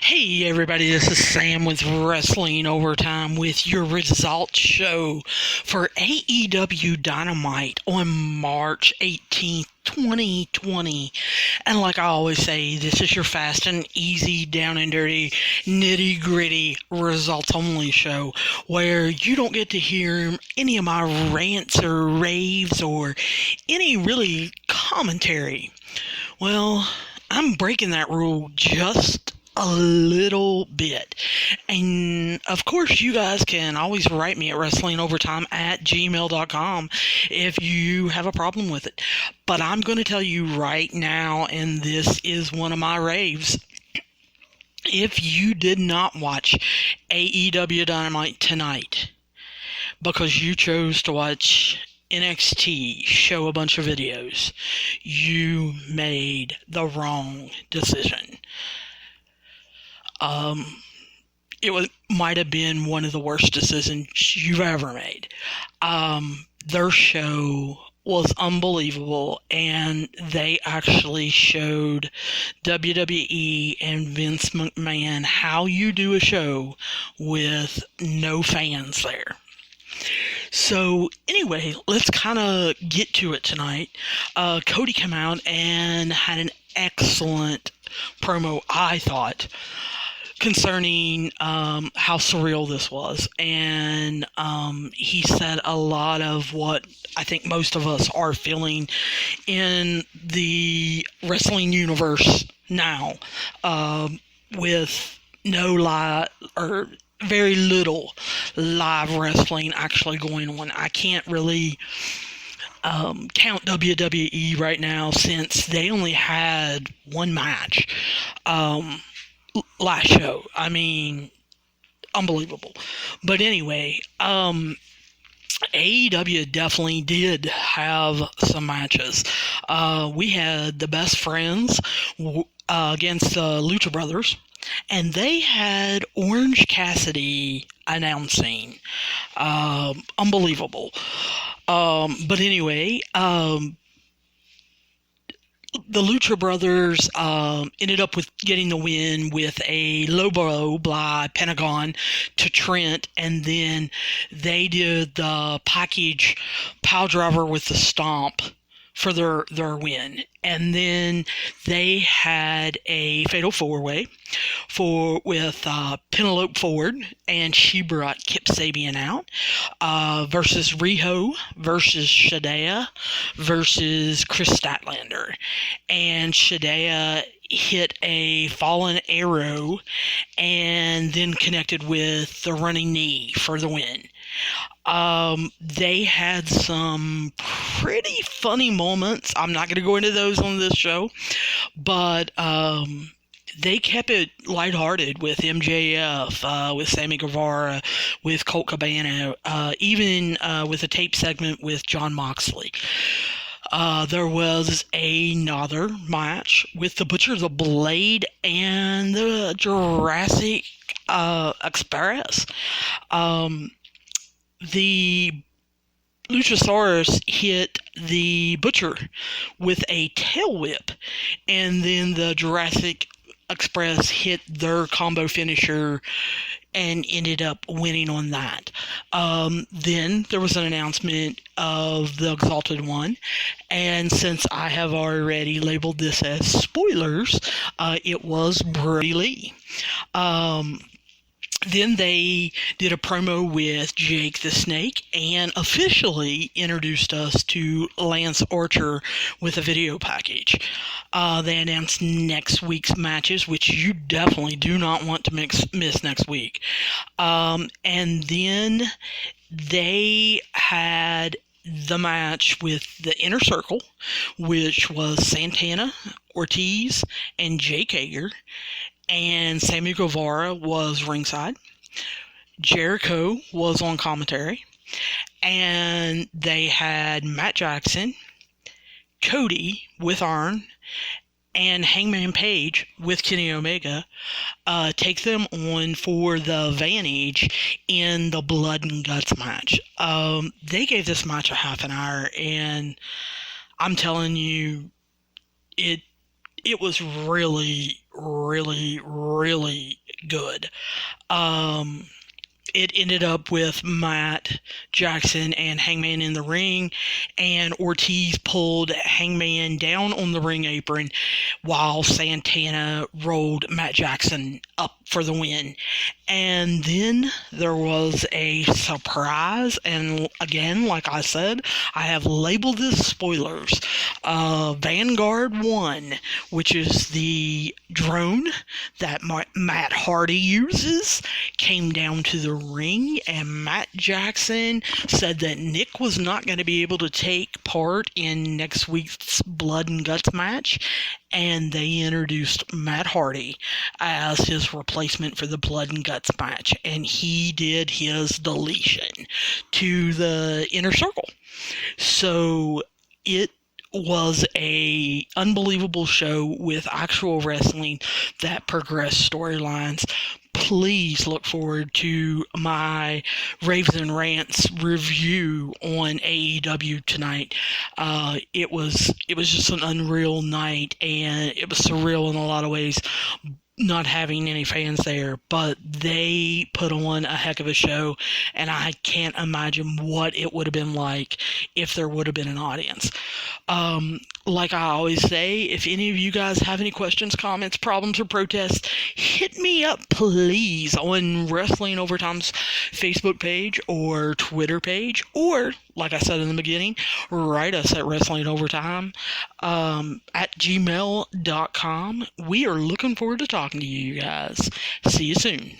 Hey everybody, this is Sam with Wrestling Overtime with your results show for AEW Dynamite on March 18th, 2020. And like I always say, this is your fast and easy, down and dirty, nitty gritty, results only show where you don't get to hear any of my rants or raves or any really commentary. Well, I'm breaking that rule just a little bit. And of course, you guys can always write me at wrestlingovertime@gmail.com if you have a problem with it. But I'm going to tell you right now, and this is one of my raves. If you did not watch AEW Dynamite tonight because you chose to watch NXT show a bunch of videos, you made the wrong decision. It might have been one of the worst decisions you've ever made. Their show was unbelievable, and they actually showed WWE and Vince McMahon how you do a show with no fans there. So anyway, let's kind of get to it tonight. Cody came out and had an excellent promo, I thought, concerning how surreal this was. And he said a lot of what I think most of us are feeling in the wrestling universe now, with no live or very little live wrestling actually going on. I can't really count WWE right now since they only had one match last show. I mean, unbelievable. But anyway, AEW definitely did have some matches. We had the Best Friends against the Lucha Brothers, and they had Orange Cassidy announcing. Unbelievable. But anyway, the Lucha Brothers ended up with getting the win with a low blow by Pentagon to Trent, and then they did the package pile driver with the stomp for their win. And then they had a fatal four-way with Penelope Ford, and she brought Kip Sabian out, versus Riho, versus Shadea, versus Chris Statlander. And Shadea hit a fallen arrow and then connected with the running knee for the win. They had some pretty funny moments. I'm not going to go into those on this show, but they kept it lighthearted with MJF, with Sammy Guevara, with Colt Cabana, even with a tape segment with Jon Moxley. There was another match with the Butcher, the Blade, and the Jurassic Express. The Luchasaurus hit the Butcher with a tail whip, and then the Jurassic Express hit their combo finisher and ended up winning on that. Then there was an announcement of the Exalted One, and since I have already labeled this as spoilers, it was Brody Lee. Then they did a promo with Jake the Snake and officially introduced us to Lance Archer with a video package. They announced next week's matches, which you definitely do not want to miss next week. And then they had the match with the Inner Circle, which was Santana, Ortiz, and Jake Hager. And Sammy Guevara was ringside. Jericho was on commentary. And they had Matt Jackson, Cody with Arn, and Hangman Page with Kenny Omega take them on for the Vantage in the Blood and Guts match. They gave this match a half an hour, and I'm telling you, it was really, really, really good. Um, it ended up with Matt Jackson and Hangman in the ring, and Ortiz pulled Hangman down on the ring apron while Santana rolled Matt Jackson up for the win. And then there was a surprise, and again, like I said, I have labeled this spoilers. Vanguard 1, which is the drone that Matt Hardy uses, came down to the ring, and Matt Jackson said that Nick was not going to be able to take part in next week's Blood and Guts match, and they introduced Matt Hardy as his replacement for the Blood and Guts match, and he did his deletion to the Inner Circle. So it was a unbelievable show with actual wrestling that progressed storylines. Please look forward to my Raves and Rants review on AEW tonight. It was just an unreal night, and it was surreal in a lot of ways, not having any fans there, but they put on a heck of a show, and I can't imagine what it would have been like if there would have been an audience. Like I always say, if any of you guys have any questions, comments, problems, or protests, hit me up, please, on Wrestling Overtime's Facebook page or Twitter page, or, like I said in the beginning, write us at WrestlingOvertime at gmail.com. We are looking forward to talking to you guys. See you soon.